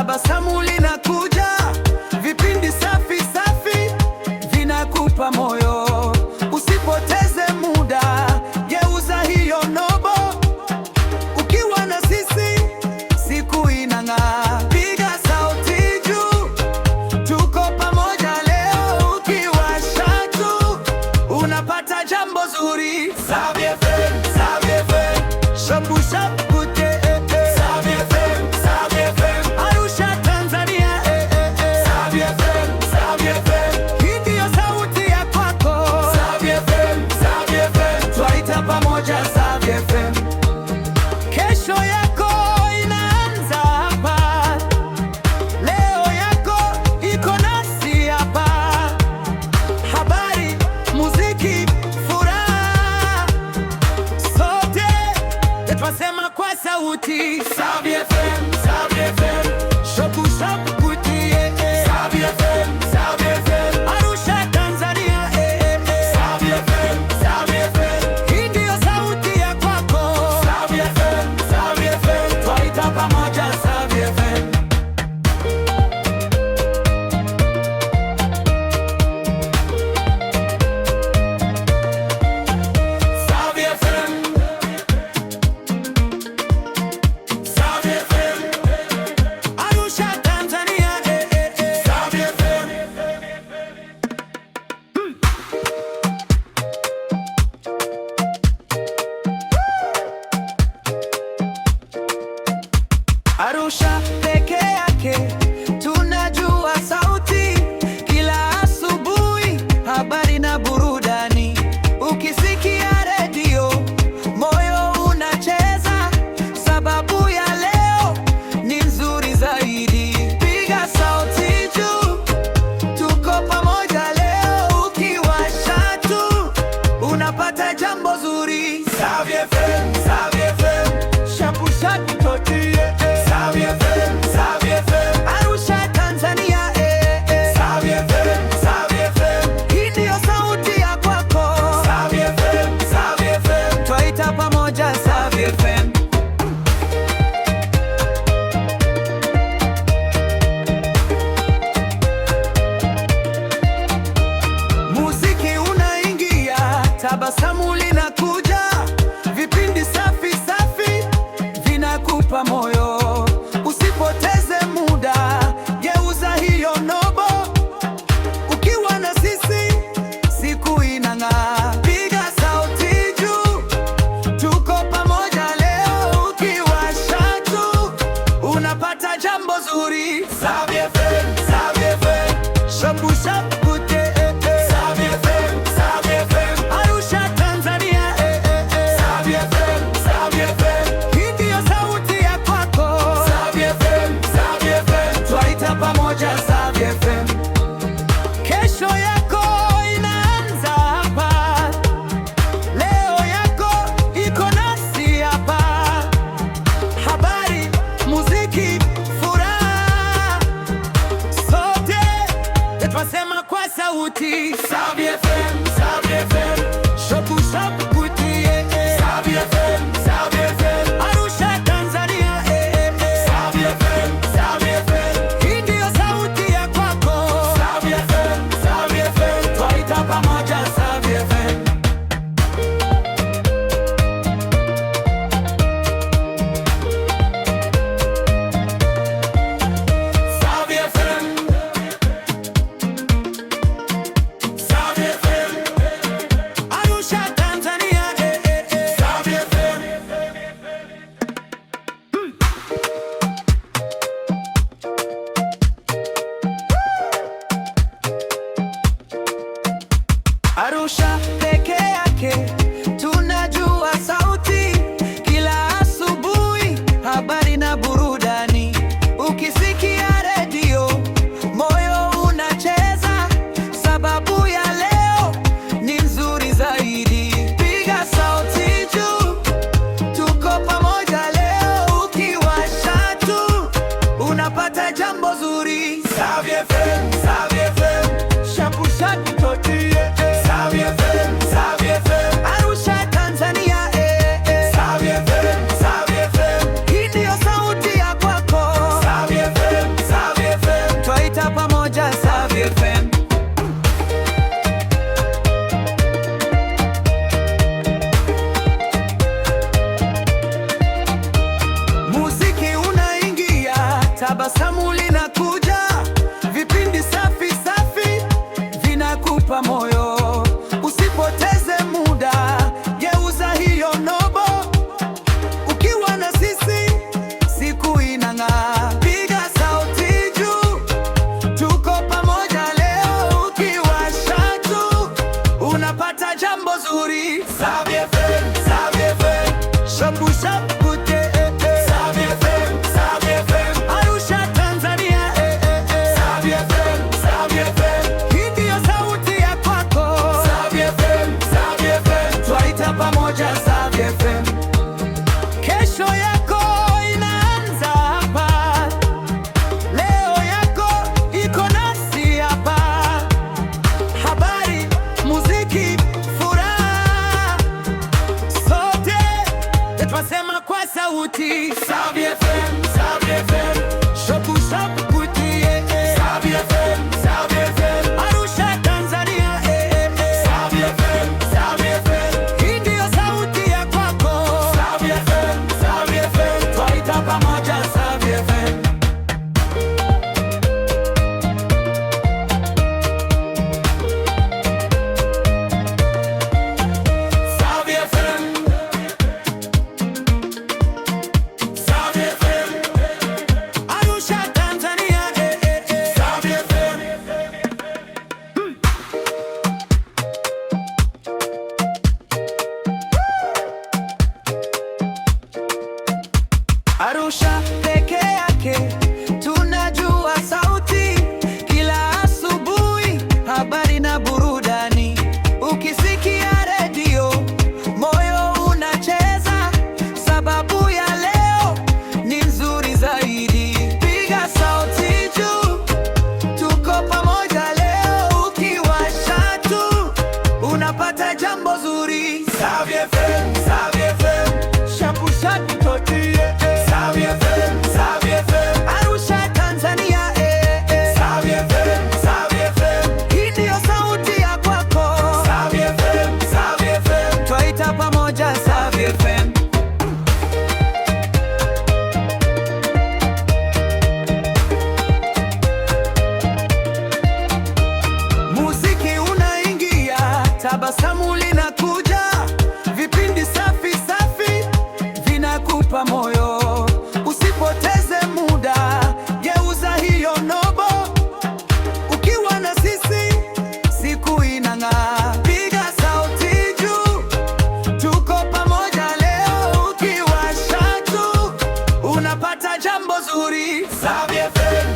tabasamu linakuja, vipindi safi safi vinakupa moyo. Usipoteze muda, geuza hiyo nobo. Ukiwa na sisi, siku inang'aa. Piga sauti juu, tuko pamoja leo. Ukiwasha tu, unapata jambo zuri. Savy FM, Savy FM, shapu shapu. Kesho yako inaanza hapa, leo yako iko nasi hapa. Habari, muziki, furaha, sote twasema kwa sauti. Savy FM, Savy FM, shapu shapu kutie. Savy FM, Savy FM, Arusha Tanzania. Savy FM, Savy FM, hii ndio sauti ya kwako. Savy FM, Savy FM, twaita pamoja Savy FM. Savy FM, Savy FM, Arusha Tanzania. Savy FM. Arusha peke yake tunajua sauti, kila asubuhi habari na burudani. Ukisikia redio moyo unacheza, sababu ya leo ni nzuri zaidi. Piga sauti juu, tuko pamoja leo. Ukiwasha tu, unapata jambo zuri. Savy FM, Savy FM, shapu shapu totie. Savy FM, Savy FM. tabasamu linakuja, vipindi safi safi vinakupa moyo. Usipoteze muda, geuza hiyo nobo. Ukiwa na sisi, siku inang'aa. Piga sauti juu, tuko pamoja leo. Ukiwasha tu, unapata jambo zuri. Savy FM, Savy FM, shapu shapu te Savy FM, Savy FM, Arusha Tanzania Savy FM, Savy FM, hii ndiyo sauti ya kwako. Savy FM, Savy FM, twaita pamoja Savy FM. Kesho yako inaanza hapa, leo yako iko nasi hapa. Habari, muziki, furaha, sote twasema kwa sauti. Savy FM, Savy FM, shapu shapu kutie Savy FM, Savy FM, Arusha Tanzania Savy FM, Savy FM, hii ndiyo sauti ya kwako. Savy FM, Savy FM, twaita pamoja Savy FM. Savy FM, Savy FM, Arusha Tanzania Savy FM. Arusha peke yake tunajua sauti, kila asubuhi habari na burudani. Ukisikia redio moyo unacheza, sababu ya leo ni nzuri zaidi. Piga sauti juu, tuko pamoja leo. Ukiwasha tu, unapata jambo zuri. Savy FM, Savy FM, shapu shapu totie Savy FM, Savy FM, Arusha Tanzania Savy FM, Savy FM, hii ndiyo sauti ya kwako. Savy FM, Savy FM, twaita pamoja Savy FM. Muziki unaingia, tabasamu linakuja, vipindi safi safi vinakupa moyo. Usipoteze muda, geuza hiyo nobo. Ukiwa na sisi, siku inang'aa. Piga sauti juu, tuko pamoja leo. Ukiwasha tu, unapata jambo zuri. Savy FM,